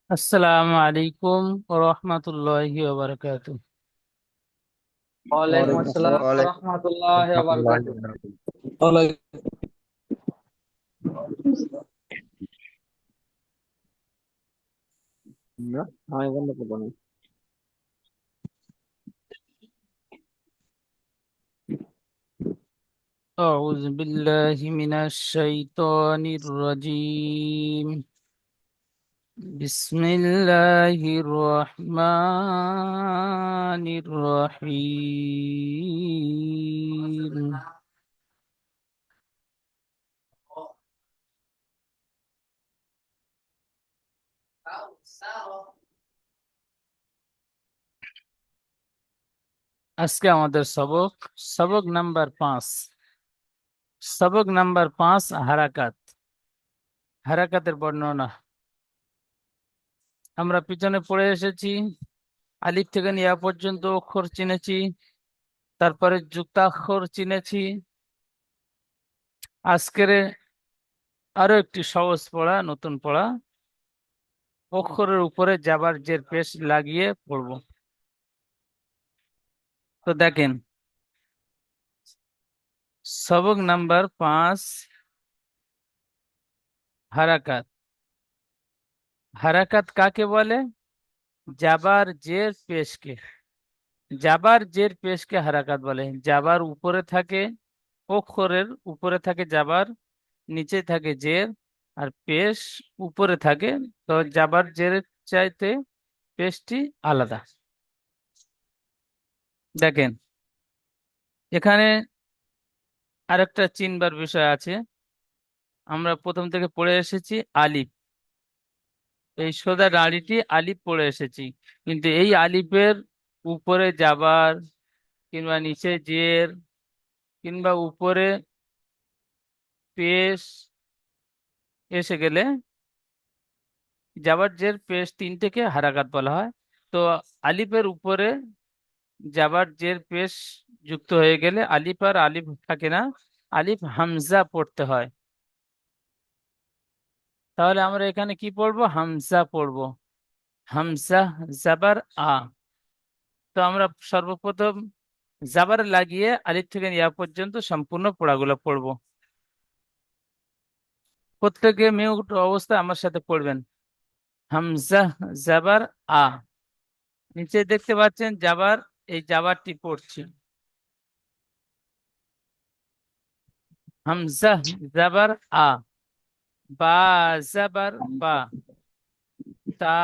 আসসালামু আলাইকুম ওয়া রাহমাতুল্লাহি ওয়া বারাকাতুহু। ওয়ালাইকুম ওয়ালাইকুম আসসালাম আসসালাম ওয়া রাহমাতুল্লাহি ওয়া রহমতুল্লাহি বারাকাতুহু। ওয়া বারাকাতুহু। ওয়ালাইকুম না, আমি বন্ধ করবো না। আউযু বিল্লাহি মিনাশ শাইতানির রাজীম। বিসমিল্লাহির রহমানির রহিম। আজকে আমাদের সবক সবক নাম্বার 5। সবক নাম্বার 5 হারাকাত। হারাকাতের বর্ণনা আমরা পিছনে পড়ে এসেছি। আলিফ থেকে ইয়া পর্যন্ত অক্ষর চিনেছি, তারপরে যুক্তাক্ষর চিনেছি। আজকের আরো একটি সহজ পড়া, নতুন পড়া, অক্ষরের উপরে জাবার জের পেশ লাগিয়ে পড়ব। তো দেখেন, সবক নাম্বার 5 হারাকাত। হারাকাত কাকে বলে? জাবার জের পেশকে। জাবার জের পেশকে হারাকাত বলে। জাবার উপরে থাকে, অক্ষরের উপরে থাকে জাবার, নিচে থাকে জের, আর পেশ উপরে থাকে। তো জাবার জেরের চাইতে পেশটি আলাদা। দেখেন, এখানে আরেকটা চিনবার বিষয় আছে। আমরা প্রথম থেকে পড়ে এসেছি আলিফ। এই সোজা নাড়িটি আলিফ পড়ে এসেছি, কিন্তু এই আলিফের উপরে জাবার, কিংবা নিচে জের, কিংবা উপরে পেশ এসে গেলে জাবার জের পেশ তিনটেকে হারাকাত বলা হয়। তো আলিফের উপরে জাবার জের পেশ যুক্ত হয়ে গেলে আলিফ আর আলিফ থাকে না, আলিফ হামজা পড়তে হয়। তাহলে আমরা এখানে কি পড়বো? হামজা পড়বো। হামজা জাবার আ। তো আমরা সর্বপ্রথম জাবার লাগিয়ে আলিফ থেকে ইয়া পর্যন্ত সম্পূর্ণ পড়াগুলো পড়বো। প্রত্যেকে মিউট অবস্থায় আমার সাথে পড়বেন। হামজা জাবার আ। নিচে দেখতে পাচ্ছেন জাবার, এই জাবারটি পড়ছি। হামজা জাবার আ। বা জাবার বা। তা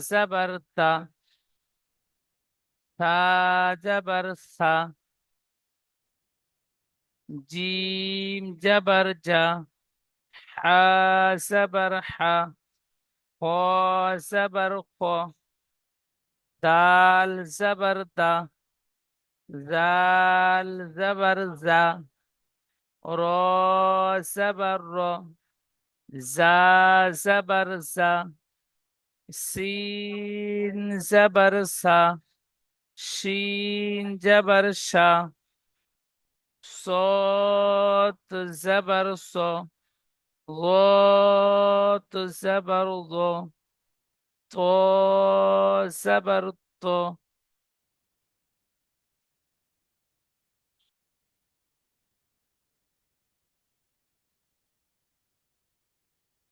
জাবার তা। থা জাবার সা। জিম জাবার জা। হা জাবার হা। খ জাবার খ। দাল জাবার দা। জাল জাবার জা। র জাবার র। জা জাবার জা। সিন জাবার সা। শিন জাবার শা। صاد زبر صا. ضاد زبر ضا. طا زبر طا.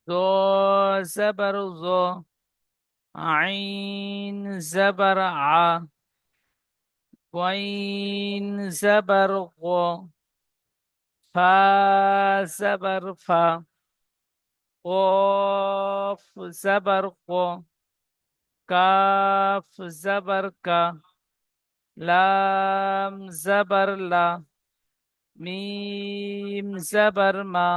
ضا زبر ضا. عين زبر ع. وين زبر غا. فا زبر فا. قاف زبر قا. كاف زبر كا. لام زبر لا. মিম জাবার মা।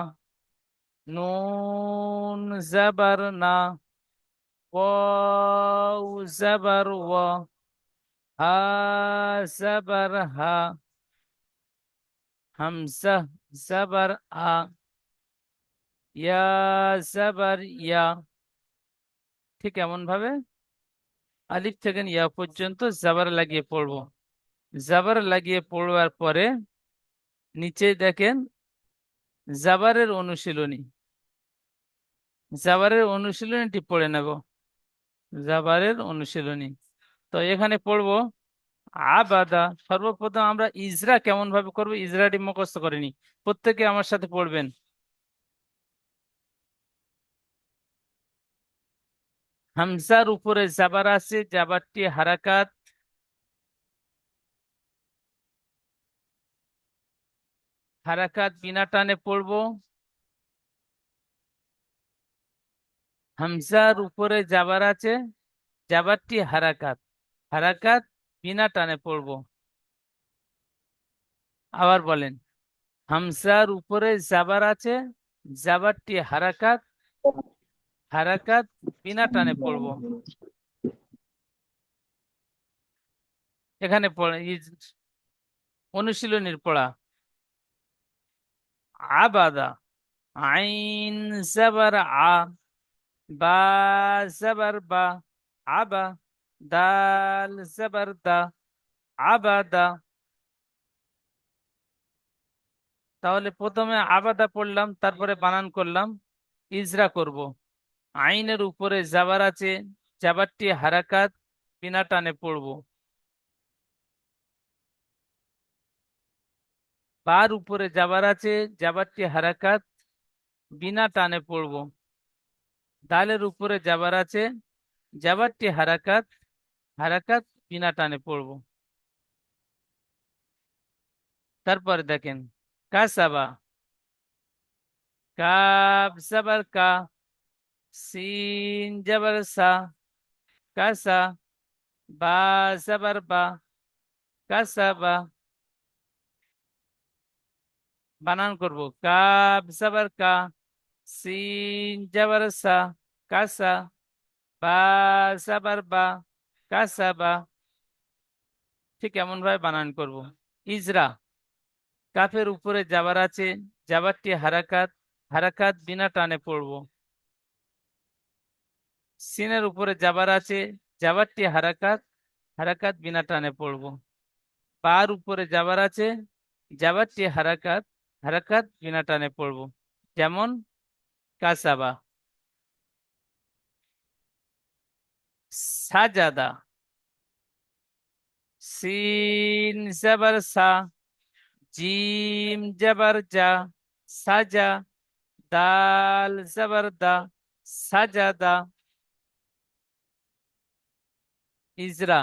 নুন জাবার না। ওয়াও জাবার ওয়া। হা জাবার হা। হামজা জাবার আ। ইয়া জাবার ইয়া। ঠিক এমন ভাবে আলিফ থেকে ইয়া পর্যন্ত জাবার লাগিয়ে পড়বো। জাবার লাগিয়ে পড়বার পরে নিচে দেখেন জাবারের অনুশীলনী। জাবারের অনুশীলনীটি পড়ে নেব। জাবারের অনুশীলনী। তো এখানে পড়বো আবাদা। সর্বপ্রথম আমরা ইজরা কেমন ভাবে করবো, ইজরাটি মুখস্থ করে নি। প্রত্যেকে আমার সাথে পড়বেন। হামজার উপরে জাবার আছে, জাবারটি হারাকাত। হারাকাত বিনা টানে পড়বো। হামজার উপরে জাবার আছে, জাবারটি হারাকাত। হারাকাত বিনা টানে পড়বো। আবার বলেন, হামজার উপরে জাবার আছে, জাবারটি হারাকাত। হারাকাত বিনা টানে পড়বো। এখানে অনুশীলনীর পড়া। আবাদা, আইন জাবার আ, বা জাবার বা, আবা। দাল জাবার দা, আবাদা। তাহলে প্রথমে আবাদা পড়লাম, তারপরে বানান করলাম। ইজরা করব। আইনের উপরে জাবার আছে, জাবারটি হারাকাত বিনা টানে পড়বো। বার উপরে জাবার আছে, জাবারটি হারাকাত বিনা টানে পড়বো। দালের উপরে জাবার আছে, জাবারটি হারাকাত। হারাকাত বিনা টানে পড়বো। তারপরে দেখেন, কাসাবা। কাব জাবার কা, সিন জাবার সা, কাসা। বা জাবার বা, কাসাবা। বানান করব, কাব জাবার কা, সিন জাবার সা, কাসা। বা জাবার বা, কাসাবা। ঠিক এমন ভাবে বানান করব। ইজরা। কাফের উপরে জাবার আছে, জাবারটি হারাকাত। হারাকাত বিনা টানে পড়ব। সিনের উপরে জাবার আছে, জাবারটি হারাকাত। হারাকাত বিনা টানে পড়ব। পার উপরে জাবার আছে, জাবারটি হারাকাত। হারাকাত বিনা টানে পড়ব। যেমন কাসাবা। সাজাদা। সিন জাবার সা, জিম জাবার জা, সাজা। দাল জাবার দা, সাজাদা। ইজরা।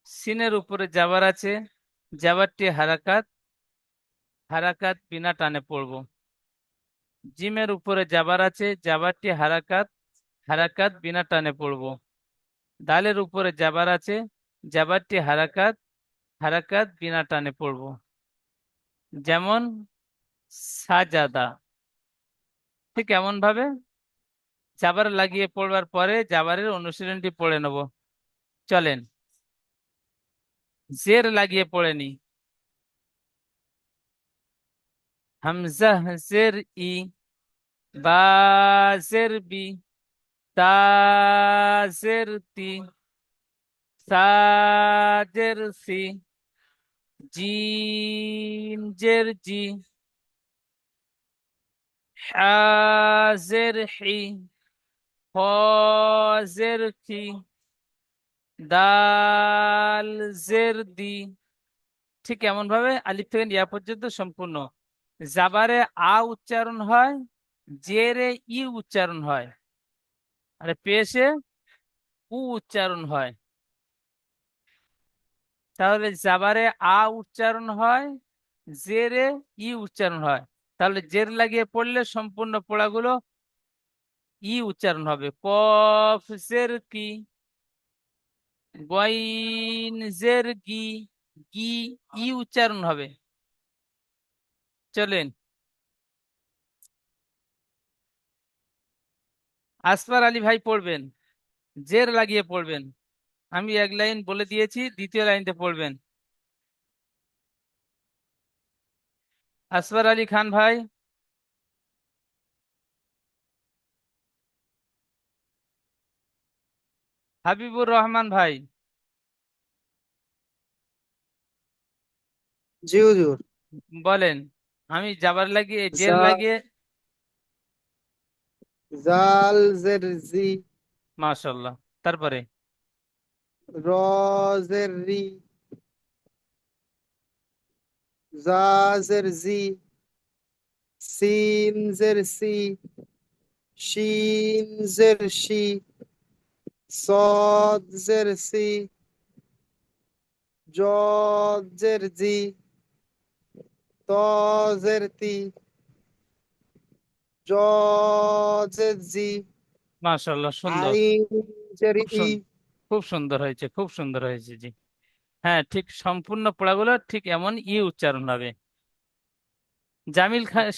সিনের উপরে জাবার আছে, জাবারটি হারাকাত। হারাকাত বিনা টানে পড়ব। জিমের উপরে জাবার আছে, জাবারটি হারাকাত। হারাকাত বিনা টানে পড়ব। দালের উপরে জাবার আছে, জাবারটি হারাকাত। হারাকাত বিনা টানে পড়ব। যেমন সাজাদা। ঠিক এমন ভাবে জাবার লাগিয়ে পড়বার পরে জাবারের অনুশীলনটি পড়ে নেব। চলেন জের লাগিয়ে পড়ে নি। হামজা জের ই, বা জের বি, তা জের তি, সা জের সি, জিম জের জি, হা জের হি, খ জের খি, দাল জের দি। ঠিক এমন ভাবে আলিফ থেকে ইয়া পর্যন্ত সম্পূর্ণ। জাবারে আ উচ্চারণ হয়, জেরে ই উচ্চারণ হয়, আর পেশে উ উচ্চারণ হয়। তাহলে জাবারে আ উচ্চারণ হয়, জেরে ই উচ্চারণ হয়। তাহলে জের লাগিয়ে পড়লে সম্পূর্ণ পড়াগুলো ই উচ্চারণ হবে। কফ জের কি, গইন জের গি, গি ই উচ্চারণ হবে। চলেন আসফার আলী ভাই পড়বেন, জের লাগিয়ে পড়বেন। আমি এক লাইন বলে দিয়েছি, দ্বিতীয় লাইনতে পড়বেন। আসফার আলী খান ভাই, হাবিবুর রহমান ভাই, জি হুজুর। বলেন। আমি জাবার লাগিয়ে জের জা লাগিয়ে। জাল জের জি, মাশাল্লাহ। তারপরে র জের রি, জা জের জি, সিন জের সি, শিন জের শি, صاد জের সি, জদ জের জি, ত জের তি, জ জের জি, মাশাল্লাহ, সুন্দর। আইন জের খুব ই। সুন্দর, খুব সুন্দর হয়েছে, খুব সুন্দর হয়েছে জি। হ্যাঁ, ঠিক সম্পূর্ণ পড়াগুলো ঠিক এমন উচ্চারণ হবে।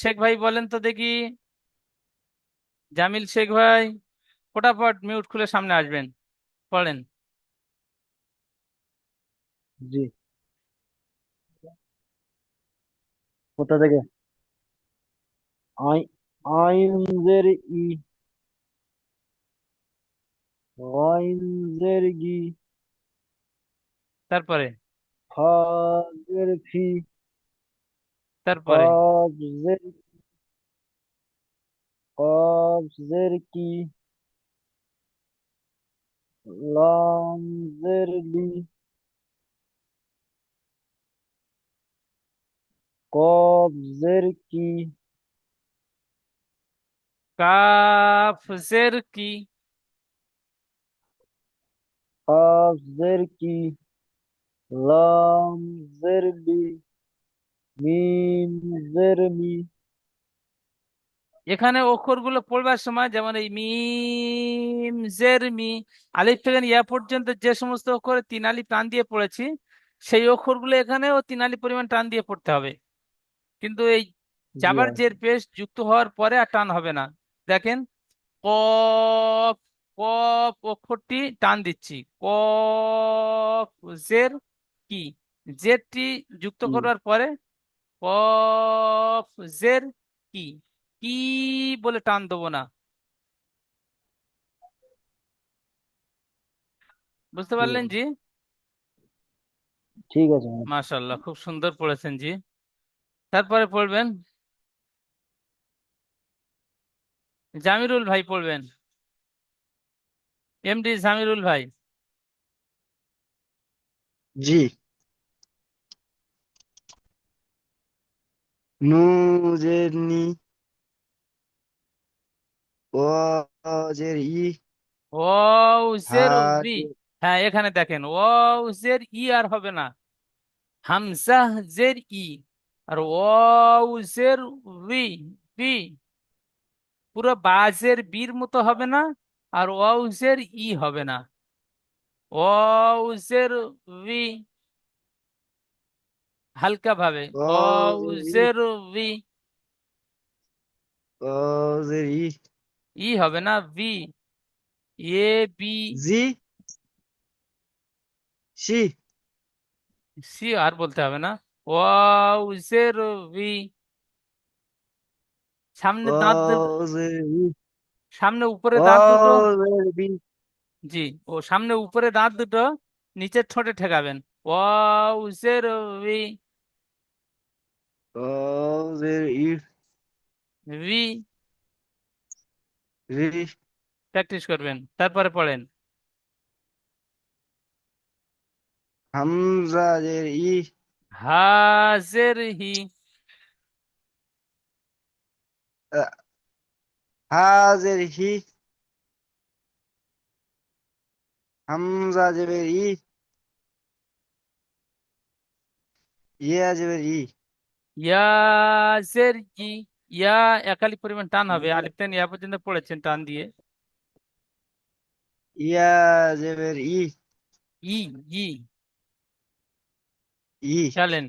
শেখ ভাই বলেন তো দেখি। জামিল শেখ ভাই, ফটাফট মিউট খুলে সামনে আসবেন, পড়েন। জি। কোথা থেকে? আই আইনজের ই, গইনজের গি, তারপরে ফাজের ফি, তারপরে কবজের কবজের কি, লামজের লি, কবজের কি, কাফ জের কি, কাবজের কি, লামজের লি, মিমজের মি। এখানে অক্ষরগুলো পড়বার সময় যেমন এই মিম জের মি, আলিফ থেকে ইয়া পর্যন্ত যে সমস্ত অক্ষরে তিন আলিফ টান দিয়ে পড়েছি, সেই অক্ষরগুলো এখানেও তিন আলিফ পরিমাণ টান দিয়ে পড়তে হবে। কিন্তু এই জি জাবার ভাই। জের পেশ যুক্ত হওয়ার পরে আর টান হবে না। দেখেন, কফ, কফ অক্ষরটি টান দিচ্ছি, কফ জের কি, জেরটি যুক্ত জি। করবার পরে কফ জের কি, কি বলে টান দেবো না। বুঝতে ঠিক পারলেন আছে, জি? ঠিক আছে ভাই। মাশাল্লাহ, খুব সুন্দর পড়েছেন জি। তারপরে পড়বেন জামিরুল ভাই, পড়বেন এমডি জামিরুল ভাই। জি। নুজের নি, ওজের ই, ওয়াও জের উই। হাজের হ্যাঁ, এখানে দেখেন ওয়াও জের ই আর হবে না, হামজা জের ই, আর ওয়াও জের উই, বি, পুরো বাজের বীর মতো হবে না, আর ওয়াও জের ই হবে না, ওয়াও জের উই, হালকা ভাবে ওয়াও ওজের ই, জের উই, ওজের ই, ই হবে না, V, A B, G, C, C আর বলতে হবে না, ওয়াও জের উই, সামনে দাঁত ওজের ই, সামনে উপরে দাঁত দুটো, ওজের বি, জি, ও সামনে উপরে দাঁত দুটো নিচের ঠোঁটে ঠেকাবেন, ওয়াও জের উই, ওজের ই, ভি, রি, প্র্যাকটিস করবেন। তারপরে পড়েন হামজাজের ই, হাজের হি, আহ, হাজের হি, হামজাজের ই, ইয়াজের ই, ইয়াজের ই, ইয়া একালি পরিমাণ টান হবে, আলিফ টান ইয়া পর্যন্ত পড়েছেন টান দিয়ে, ইয়াজের ই, ই, ই, ই, চলেন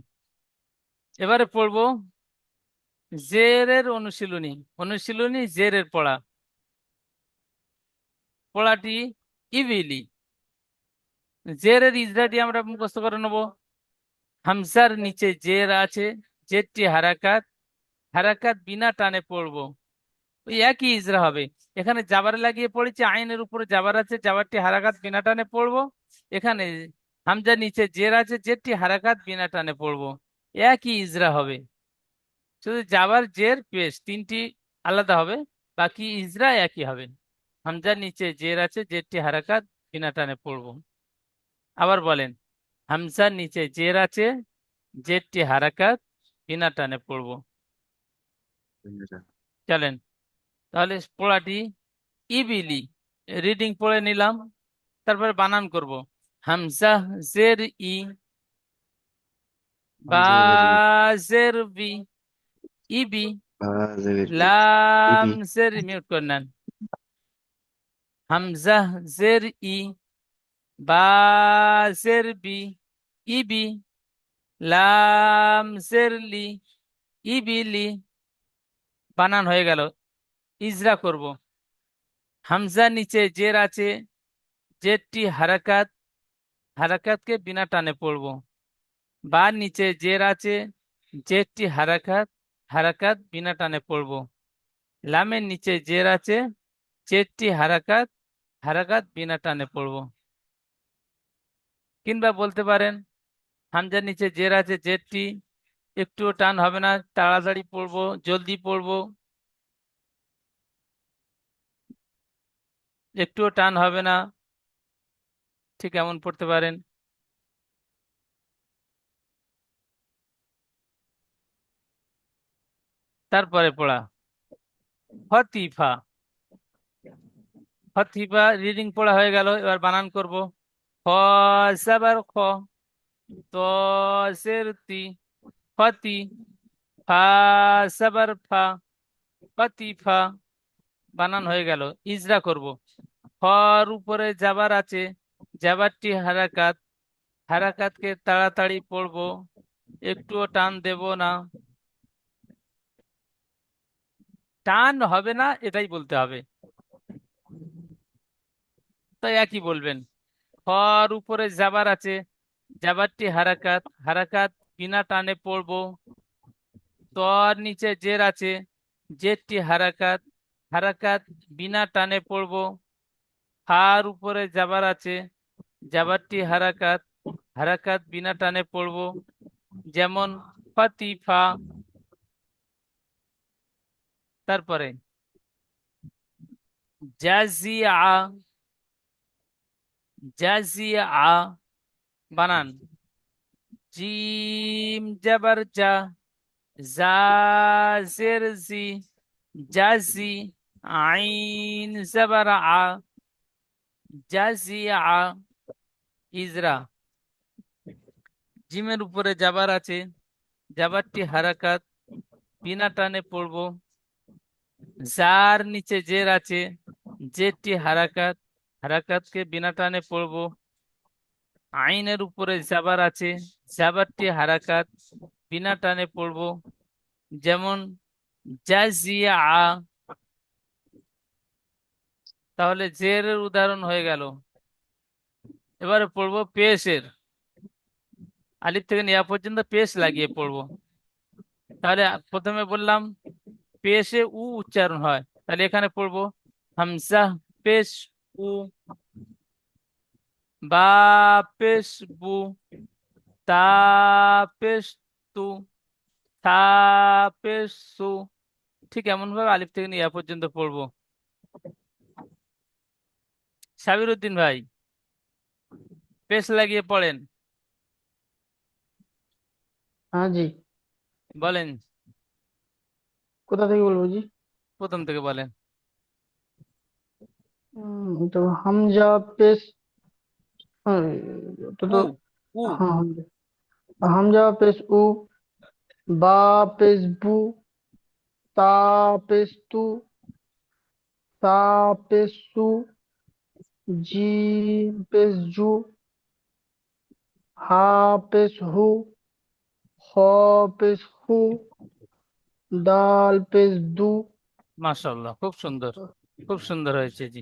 এবারে পড়বো জেরের অনুশীলনী। অনুশীলনী জেরের পড়া, পড়াটি ইভিলি। জেরের ইজরাটি আমরা মুখস্থ করে নেবো। হামজার নিচে জের আছে, জেরটি হারাকাত, হারাকাত বিনা টানে পড়বো, ওই একই ইজরা হবে। এখানে জাবারে লাগিয়ে পড়েছি, আইনের উপরে জাবার আছে, জাবারটি হারাকাত বিনা টানে পড়বো। এখানে হামজার নিচে জের আছে, জেরটি হারাকাত বিনা টানে পড়বো, একই ইজরা হবে। শুধু জাবার জের পেশ তিনটি আলাদা হবে, বাকি ইজরা একই হবে। হামজার নিচে জের আছে, জেরটি হারাকাত, বিনা টানে পড়বো। আবার বলেন, হামজার নিচে জের আছে, জেরটি হারাকাত, বিনা টানে পড়বো। চলেন তাহলে পড়াটি ইবিলি রিডিং পড়ে নিলাম, তারপরে বানান করব। হামজা জের ই, বা জের বি, ইবি, লাম জের, মিউট করে নেন। হামজা জের ই, বা জের বি, ইবি, লাম জের লি, ইবিলি। বানান হয়ে গেল। ইজরা করব। হামজা নিচে জের আছে, জেরটি হারাকাত, হারাকাতকে বিনা টানে পড়ব। বা নিচে জের আছে, জেরটি হারাকাত, হারাকাত বিনা টানে পড়ব। লামের নিচে জের আছে, জেরটি হারাকাত, হারাকাত বিনা টানে পড়ব। কিংবা বলতে পারেন, হামজার নিচে জের আছে, জেরটি একটুও টান হবে না, তাড়াতাড়ি পড়বো, জলদি পড়বো, একটুও টান হবে না, ঠিক এমন পড়তে পারেন। তারপরে পড়া হতিফা। হতিফা রিডিং পড়া হয়ে গেল, এবার বানান করব। খ সাবার খ, ত জের তি, ফতি, ফা সাবার ফা, ফতিফা। বানান হয়ে গেল। ইজরা করব। খর উপরে জাবার আছে, জাবারটি হারাকাত, হারাকাতকে তাড়াতাড়ি পড়বো, একটুও টান দেব না। টান হবে না এটাই বলতে হবে, তাই একই বলবেন। খর উপরে জাবার আছে, জাবারটি হারাকাত, হারাকাত বিনা টানে পড়বো। তর নিচে জের আছে, জেরটি হারাকাত, হারাকাত বিনা টানে পড়বো। ফার উপরে জাবার আছে, জাবারটি হারাকাত, হারাকাত বিনা টানে পড়বো। যেমন ফাতিফা। তারপরে জাজিয়া, জাজিয়া বানান জিম জাবার জা, জা জের জি, জাজি, আইন জাবার আ, জাজিয়া। ইজরা। জিমের উপরে জাবার আছে, জাবারটি হারাকাত, বিনা টানে পড়বো। জার নিচে জের আছে, জেরটি হারাকাত, হারাকাতকে বিনা টানে পড়বো। আইনের উপরে জাবার আছে, জাবারটি হারাকাত, বিনা টানে পড়বো। যেমন জাজিয়া। তাহলে জেরের উদাহরণ হয়ে গেল। এবারে পড়বো পেশের। আলিফ থেকে নিয়া পর্যন্ত পেশ লাগিয়ে পড়বো। তাহলে প্রথমে বললাম পেশে উ উচ্চারণ হয়, তাহলে এখানে পড়বো হামজা পেশ উ, বা পেশ বু, তা পেশ তু, থা পেশ সু। ঠিক এমন ভাবে আলিফ থেকে নিয়া পর্যন্ত পড়বো। সাবির উদ্দিন ভাই, পেশ লাগিয়ে পড়েন, हाँ जी। বলেন। কোথা থেকে বলবো জি? প্রথম থেকে বলেন। তো হামজা পেশ, हाँ, উ, तो উ, हाँ हामजा, হামজা পেশ উ, বা পেশ বু, তা পেশ তু, সা পেশ সু, জিম পেশ জু, হা পেশ হু, খ পেশ হু, দাল পেশ দু। মাশাআল্লাহ, খুব সুন্দর, খুব সুন্দর হয়েছে জি।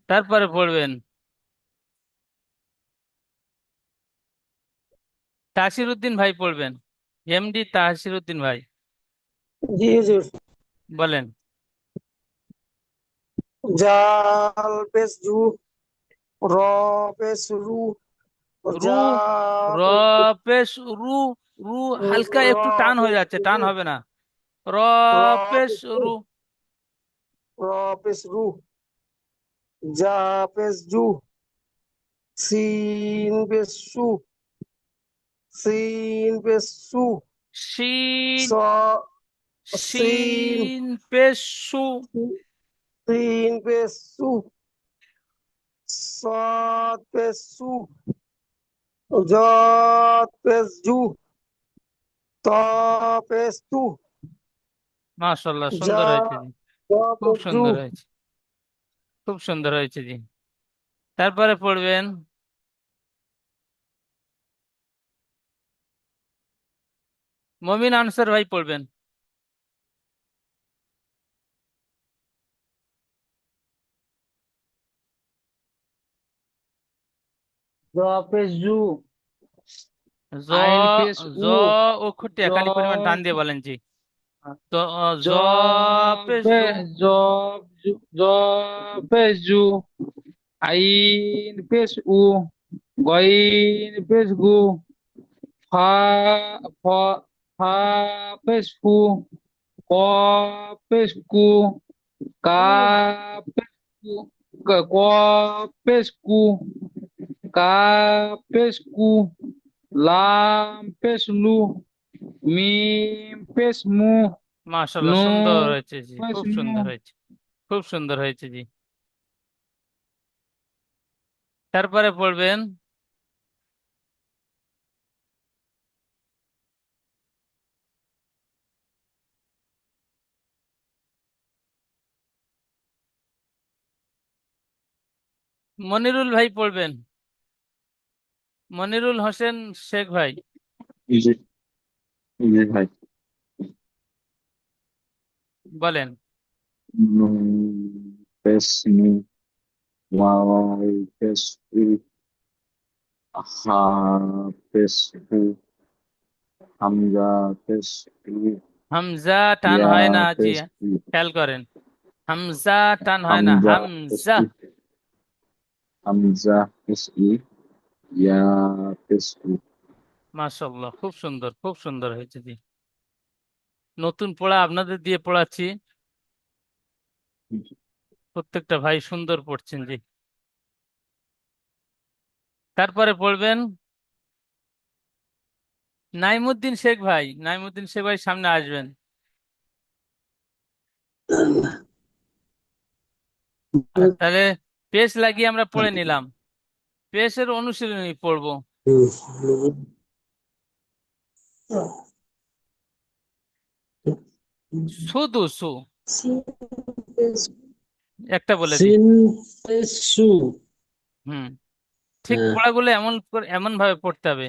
তারপরে পড়বেন তাসির উদ্দিন ভাই, পড়বেন এমডি তাসির উদ্দিন ভাই, জি হুজুর। বলেন। জাল পেশ জু, র পেশ রু, রু, জা র পেশ পেশ রু, রু হালকা র একটু টান হয়ে পেশ যাচ্ছে, টান রু, হবে না। র র পেশ পেশ রু, রু, র পেশ রু, জা পেশ জু, সিন পেশ সু, সিন পেশ সু, শিন স সিন, শিন পেশ সু, সিন পেশ সু, সদ পেশ সু, জদ পেশ জু, ত পেশ তু, মাশাল্লাহ জা সুন্দর হয়েছে জি, জ খুব পেশ জু, সুন্দর হয়েছে, খুব সুন্দর হয়েছে জি। তারপরে পড়বেন মমিন আনসার ভাই পড়বেন। জ পেশ জু, জ আইন পেশ জ উ, অক্ষরটি জ একালি পরিমাণ টান দিয়ে বলেন জি। তো জ জ পেশ পে জু, জ জ পেশ জু, আইন পেশ উ, গইন পেশ গু, ফা ফ ফা পেশ ফু, ক পেশ কু, কা পেশ কু, ক পেশ কু, কা পেশ কু, লাম পেশ লু, মিম পেশ মু, মাশাল্লাহ নু সুন্দর হয়েছে জি, পেশ খুব নু। সুন্দর হয়েছে, খুব সুন্দর হয়েছে জি। তারপরে পড়বেন মনিরুল ভাই পড়বেন, মনিরুল হোসেন শেখ ভাই জি জি ভাই। বলেন। নুন পেশ নু, ওয়াই পেশ উ, হা পেশ হু, হামজা পেশ উ, হামজা টান ইয়া হয় না জি, পেশ উ, খেয়াল করেন, হামজা টান হয় না, হামজা পেশ হামজা। ই, হামজা পেশ ই, ইয়া পেশ উ। মাশাল্লাহ খুব সুন্দর, খুব সুন্দর হয়েছে জি। নতুন পড়া আপনাদের দিয়ে পড়াচ্ছি, প্রত্যেকটা ভাই সুন্দর পড়ছেন জি। তারপরে পড়বেন নাইমুদ্দিন শেখ ভাই, নাইমুদ্দিন শেখ ভাই সামনে আসবেন। আর তাহলে পেজ লাগিয়ে আমরা পড়ে নিলাম, পেজের অনুশীলনী পড়বো। শুধু সু, একটা বলে দিই। সিন পেশ সু, হুম, ঠিক পড়াগুলো এমন ভাবে পড়তে হবে।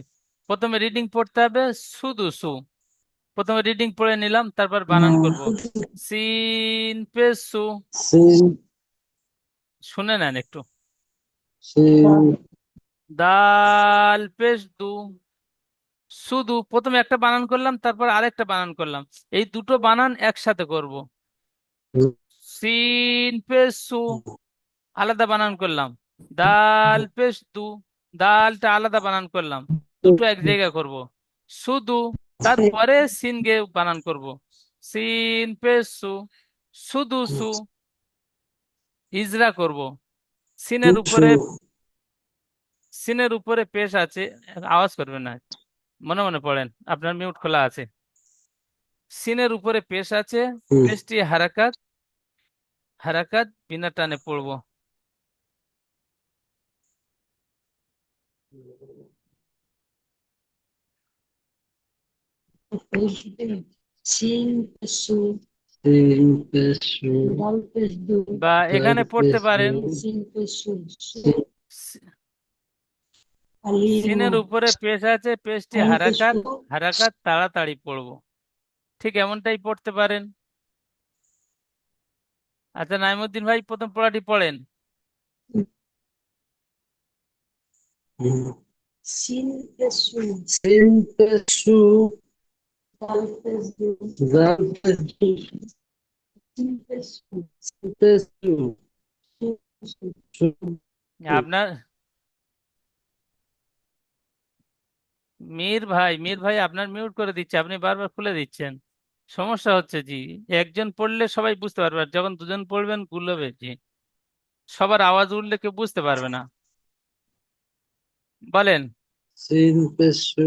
প্রথমে রিডিং পড়তে হবে শুধু সু, প্রথমে রিডিং পড়ে নিলাম, তারপর বানান করব। সিন পেশ সু, সিন শুনে নেন একটু। সিন দাল পেশ দু, শুধু প্রথমে একটা বানান করলাম, তারপর আরেকটা বানান করলাম, এই দুটো বানান একসাথে করব। সিন পেশ সু, আলাদা বানান করলাম। দাল পেশ দু, দালটা আলাদা বানান করলাম, দুটো এক জায়গায় করব। শুধু, তারপরে সিন গে বানান করব। সিন পেশ সু, শুধু সু, ইজরা করব। সিনের সু, উপরে, সিনের উপরে পেশ আছে, আওয়াজ করবেন না, মনে মনে পড়েন, আপনার মিউট খোলা আছে। সিনের উপরে পেশ আছে, পেশটি হারাকাত, হারাকাত বিনা টানে পড়বো। সিন পেশ সু, সিন পেশ সু, দাল পেশ দু, বা দাল এখানে পড়তে পেশ দু, পারেন সিন পেশ সু, সি- আলির মু, সিনের উপরে পেশ আছে, পেশটি আইন পেশ হারাকাত, উ, হারাকাত তাড়াতাড়ি পড়বো, ঠিক এমনটাই পড়তে পারেন। আচ্ছা নাইমুদ্দিন ভাই প্রথম পড়াটি পড়েন। সিন পেশ সু, সিন পেশ সু, দাল পেশ দু, দাল পেশ দু, সিন পেশ সু, সিন পেশ সু, সু, আপনার মীর ভাই, মীর ভাই আপনার মিউট করে দিচ্ছে, আপনি বারবার খুলে দিচ্ছেন। সমস্যা হচ্ছে জি, একজন পড়লে সবাই বুঝতে পারবে, আর যখন দুজন পড়বেন গুলোবে জি, সবার আওয়াজ উঠলে কেউ বুঝতে পারবে না। বলেন। সিন পেশ সু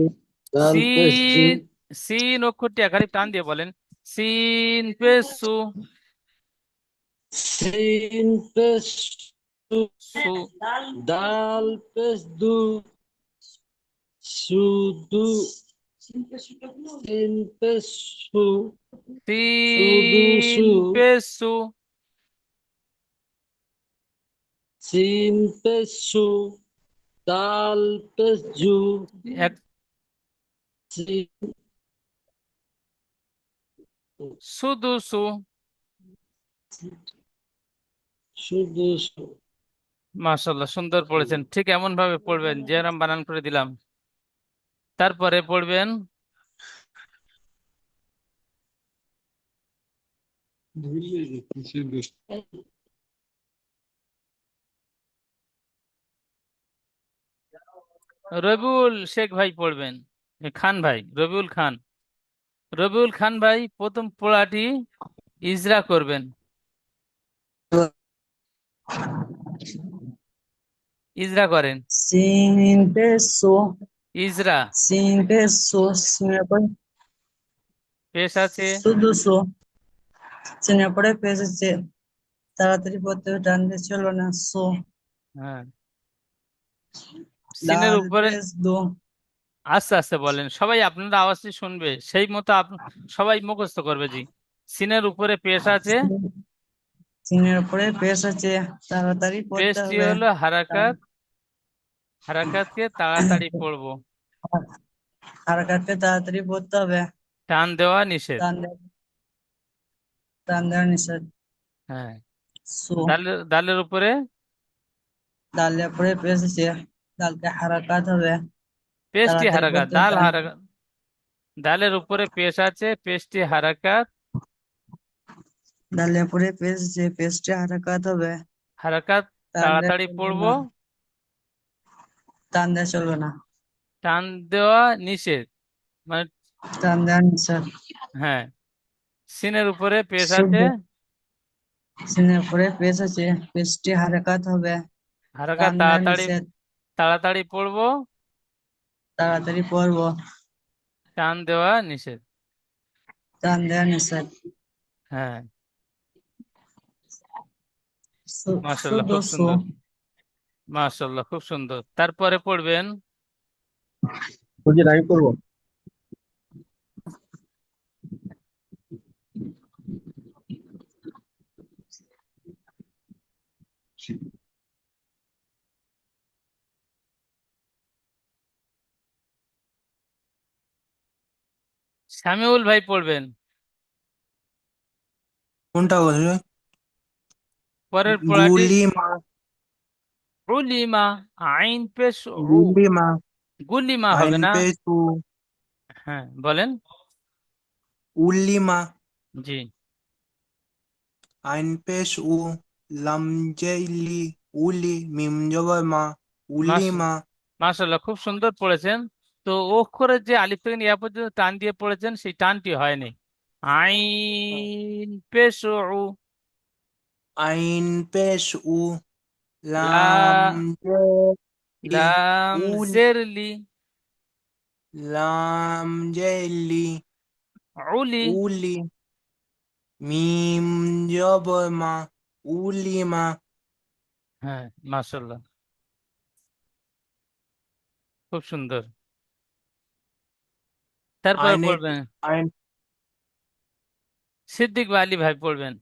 দাল পেশ জু সিন, সিন অক্ষরটি একাধিক টান দিয়ে বলেন। সিন পেশ সু। সিন পেশ সু সু। দাল পেশ দু সুদু সিন পেশ সু সুদু সিন সু পেশ সু। সিন পেশ সু দাল পেশ জু এক। সিন সুদু সু। সুদু সু মাশাআল্লাহ, সুন্দর পড়েছেন। ঠিক এমন ভাবে পড়বেন যেরকম বানান করে দিলাম। তারপরে পড়বেন রবিউল শেখ ভাই পড়বেন। খান ভাই, রবিউল খান। রবিউল খান ভাই প্রথম পড়াটি ইজরা করবেন। ইজরা করেন। Sin peso, Ezra. sin peso, পেশ আছে। sudosu, sin পরে পেয়েছে তাড়াতাড়ি পড়তে হবে, ডান দিয়ে চলো না, সো হ্যাঁ, সিনের ডাল উপরে পেস দো, আস্তে আস্তে বলেন, সবাই আপনার আওয়াজটি শুনবে, সেই মতো সবাই মুখস্থ করবে জি। সিনের উপরে পেশ আছে। সিনের পরে পেশ আছে, তাড়াতাড়ি পড়তে পেশটি হবে, হলো হারাকাত। হারাকাতকে তাড়াতাড়ি পড়বো। হারকাতকে তাড়াতাড়ি পড়তে হবে, টান দেওয়া নিষেধ। টান দেওয়া টান দেওয়া নিষেধ, হ্যাঁ। সো দালের উপরে ডালের পরে পেশ আছে, ডালকে হারাকাত হবে, পেশটি তাড়াতাড়ি হারাকাত, পড়তে হবে, দালের উপরে পেশ আছে, পেশটি হারাকাত। ডালের পরে পেশ আছে, পেশটি হারাকাত হবে, হারাকাত টান দেওয়া তাড়াতাড়ি চলবে পড়বো। না, টান দেওয়া চলবে না, টান দেওয়া নিষেধ, মানে টান দেওয়া নিষেধ, হ্যাঁ। সিনের উপরে পেশ আছে। শুদ্ধ সিনের পরে পেশ আছে, পেশটি হারাকাত হবে, হারাকাত টান দেওয়া তাড়াতাড়ি, নিষেধ, তাড়াতাড়ি পড়বো। তাড়াতাড়ি পড়বো, টান দেওয়া নিষেধ। টান দেওয়া নিষেধ, হ্যাঁ। মাশাআল্লাহ, শুদ্ধ খুব সু সুন্দর। মাশাআল্লাহ, খুব সুন্দর। তারপরে পড়বেন হুজুর আমি করবো। সামিউল ভাই পড়বেন। কোনটা বলবে? পরের পড়াটি গুলিমা। উলিমা। আইন পেশ উ। গুলিমা। গুলিমা আইন হবে না। পেশু। হ্যাঁ বলেন। উল্লিমা। জি। আইন পেশ উ। লামজেইলি। উলি মিম জবর মা। মাস উল্লিমা। মাশাআল্লাহ, খুব সুন্দর পড়েছেন। তো অক্ষরের যে আলিফ থেকে ইয়া পর্যন্ত টান দিয়ে পড়েছেন, সেই টানটি হয়নি। আইন পেশ উ। আইন পেশ উ। লা লামজেইলি। লাম উল। জেরলি। লামজেইলি। উলি। উলি মিম জবর মা। উলিমা। হ্যাঁ, মাশাআল্লাহ, খুব সুন্দর। তারপর আইনে পড়বেন আইন সিদ্দিক বা আলী ভাই পড়বেন।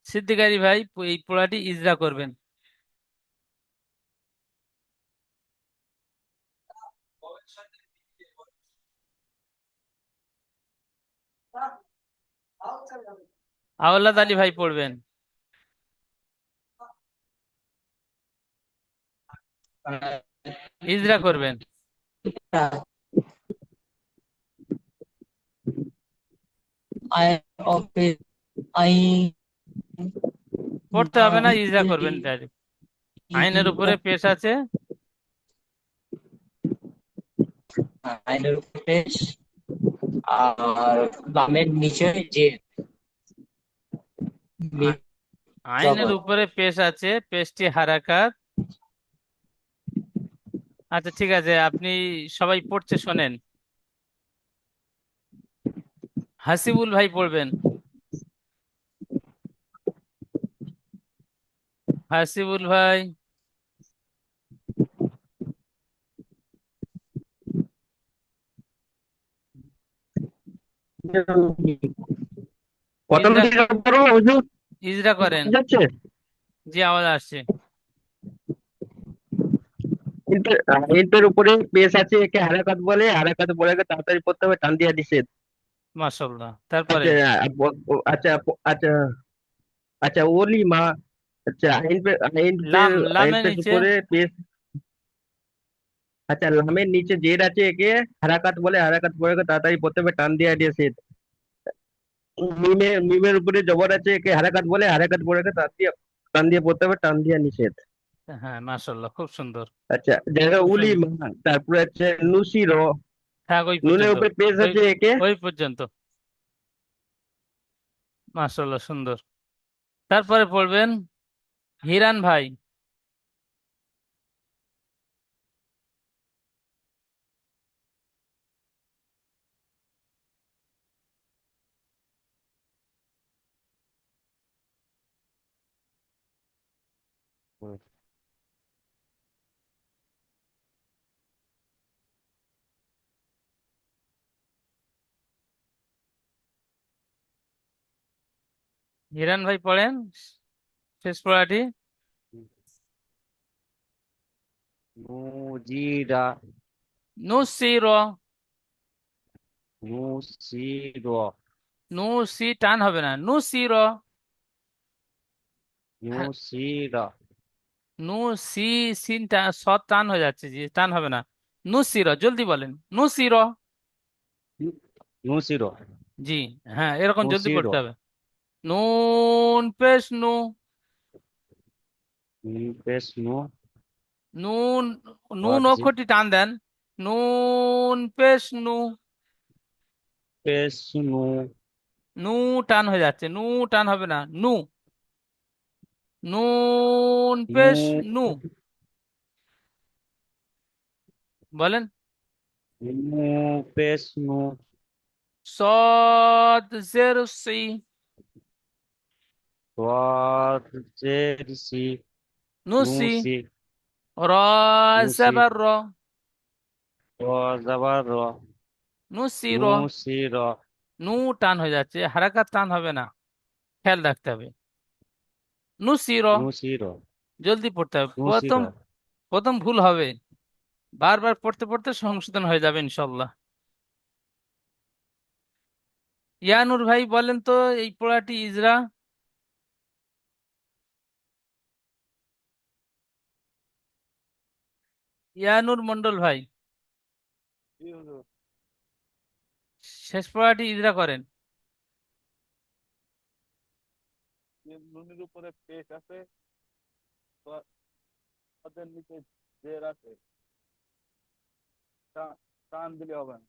সিদ্দিক আলী ভাই এই পড়াটি ইজরা করবেন। আওলাদ আলী ভাই পড়বেন। ইজরা করবেন। আই অফিস আই পড়তে হবে না, ইজরা করবেন ডাইরেক্ট। আইনের উপরে পেশ আছে। আইনের পেশ আর লামের নিচে জের, মিম আ- আইনের জবর। উপরে পেশ আছে, পেশটি হারাকাত। আচ্ছা ঠিক আছে, আপনি সবাই পড়ছে শোনেন। হাসিবুল ভাই পড়বেন। হাসিবুল ভাই। প্রথম ইজরা, দিকে করো হুজুর, ইজরা করেন। যাচ্ছে জি, আওয়াজ আসছে। ইন্টের উপরে পেশ আছে, একে হারাকাত বলে, হারাকাত বলে তাড়াতাড়ি পড়তে হবে, টান দিয়া নিষেধ। মাশাআল্লাহ, তারপরে আচ্ছা আচ্ছা আচ্ছা আচ্ছা ওলি মা। আচ্ছা লাম, আইন লামের পেশ নিচে। উপরে পেশ। আচ্ছা লামের নিচে জের আছে, একে হারাকাত বলে, হারাকাত বলে তাড়াতাড়ি পড়তে হবে, টান দিয়া নিষেধ। মিমের উপরে জবর আছে, একে হারাকাত বলে, হারাকাত বলে টান দিয়ে পড়তে হবে, টান দিয়া নিষেধ। হ্যাঁ, মাশাআল্লাহ, খুব সুন্দর। আচ্ছা জায়গা খুব উলি সুন্দর। মা, তারপরে আছে নুসির। থাক ওই নুনের পর্যন্ত। উপরে পেশ ওই আছে, একে ওই পর্যন্ত। মাশাআল্লাহ, সুন্দর। তারপরে পড়বেন হিরান ভাই। হিরান ভাই পড়েন শেষ পড়াটি। নুজিরা, নুসির। নুসির, নুসি টান হবে না, নুসির। হ্যাঁ, নুসির, নুসি, সিন টান, স টান হয়ে যাচ্ছে, জি টান হবে না। নুসির, জলদি বলেন, নুসির। নুসির, জি, হ্যাঁ, এরকম জলদি নুসির, পড়তে হবে। নুন পেশ নু। পেশ নু, নুন, নুন ওয়াজি, অক্ষরটি টান দেন। নুন পেশ নু। পেশ নু, নু টান হয়ে যাচ্ছে, নু টান হবে না, নু। নুন নু, পেশ নু। বলেন। নু, পেশ নু, সদ জের সি। ওয়াজ, জের সি, নুসি। নুসি, র নুসি, জবর র। জাবার র, নুসি র। নুসির, নু টান হয়ে যাচ্ছে, হারাকাত টান হবে না, খেয়াল রাখতে হবে। নুসি র। নুসির, জলদি পড়তে হবে, নুসির। প্রথম প্রথম ভুল হবে, বারবার পড়তে পড়তে সংশোধন হয়ে যাবে ইনশাল্লাহ। ইয়ানুর ভাই বলেন তো এই পড়াটি ইজরা। ইয়ানুর মন্ডল ভাই, শেষ পড়াটি ইজরা করেন। নুনের উপরে পেশ আছে, তাদের নিচে জের আছে, টান দিলে হবে না।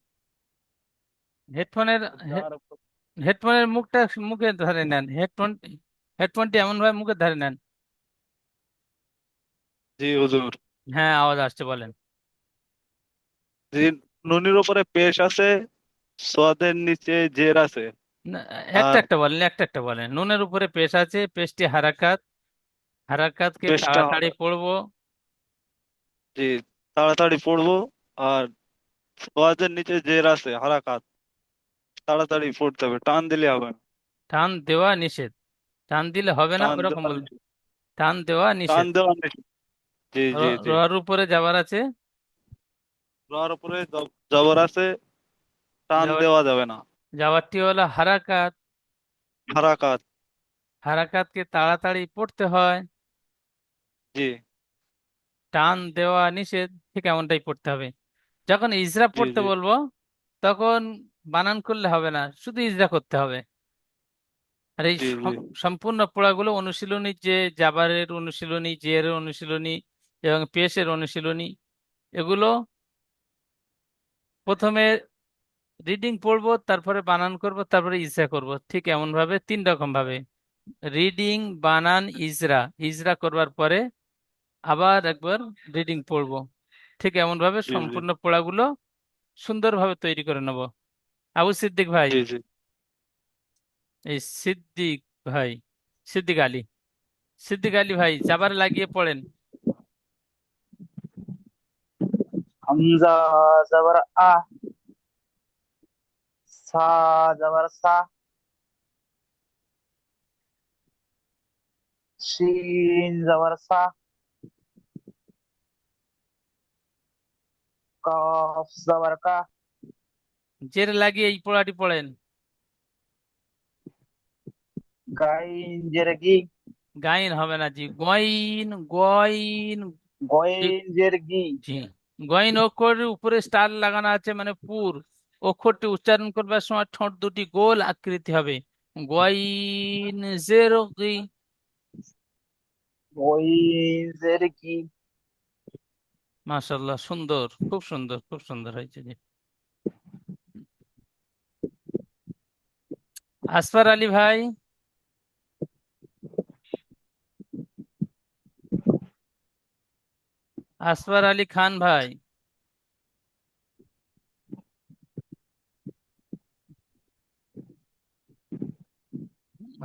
হেডফোনের যার হেডফোনের মুখটা মুখে ধরে নেন, হেডফোনটি এমন ভাবে মুখে ধরে নেন। জি হুজুর। হ্যাঁ, আওয়াজ আসছে, বলেন। জি, নুনের উপরে পেশ আছে, সোয়াদের নিচে জের আছে। না, একটা আর একটা বলেন, একটা একটা বলেন। নুনের উপরে পেশ আছে, পেশটি হারাকাত, হারাকাতকে পেশটা তাড়াতাড়ি পড়বো। জি তাড়াতাড়ি পড়বো। আর সোয়াদের নিচে জের আছে হারাকাত, তাড়াতাড়ি পড়তে হবে, টান দিলে হবে না। টান দেওয়া নিষেধ। টান দিলে হবে না টান ওরকম দেওয়া বল। নিষেধ। টান দেওয়া টান নিষেধ। দেওয়া নিষেধ। জি জি জি। রর উপরে যাবার আছে। রর উপরে জবর আছে, টান যাবার, দেওয়া যাবে না। যাবারটি হলো হারাকাত। হারাকাত। হারাকাতকে তাড়াতাড়ি পড়তে হয়, জি টান দেওয়া নিষেধ, ঠিক এমনটাই পড়তে হবে। যখন ইজরা জি পড়তে জি বলবো তখন বানান করলে হবে না, শুধু ইজরা করতে হবে। আর এই জি জি সম্পূর্ণ পড়াগুলো অনুশীলনী, যে জাবারের অনুশীলনী, জেরের অনুশীলনী এবং পেশের অনুশীলনী, এগুলো প্রথমে রিডিং পড়বো, তারপরে বানান করব, তারপরে ইজরা করব, ঠিক এমন ভাবে 3 রকম ভাবে। রিডিং, বানান, ইজরা। ইজরা করবার পরে আবার একবার রিডিং পড়বো, ঠিক এমন ভাবে জি জি সম্পূর্ণ পড়াগুলো সুন্দরভাবে তৈরি করে নেব। আবু সিদ্দিক ভাই, জি জি। এই সিদ্দিক ভাই, সিদ্দিক আলী, সিদ্দিক আলী ভাই জাবার লাগিয়ে পড়েন। হামজা জবর আ, সা জবর সা, শিন জবর সা, কাফ জবর কা, জের লাগিয়ে এই পড়াটি পড়েন। গাইন জের গি, গাইন হবে না জি, গইন, গইন। গইন জের গি, জি, গইন অক্ষরের উপরে স্টার লাগানো আছে মানে পুর। অক্ষরটি উচ্চারণ করবার সময় ঠোঁট দুটি গোল আকৃতি হবে। গইন জের গি। গইন জের কি, মাশাআল্লাহ, সুন্দর, খুব সুন্দর, খুব সুন্দর হয়েছে জি। আসফার আলী ভাই, আসফার আলী খান ভাই।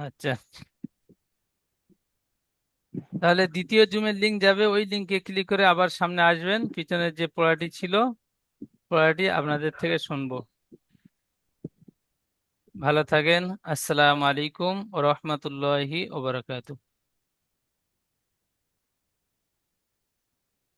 আচ্ছা, তাহলে দ্বিতীয় জুমের লিংক যাবে, ওই লিংকে ক্লিক করে আবার সামনে আসবেন, পিছনের যে পড়াটি ছিল পড়াটি আপনাদের থেকে শুনবো। ভালো থাকেন। আসসালামু আলাইকুম ওয়া রাহমাতুল্লাহি ওয়া বারাকাতুহু।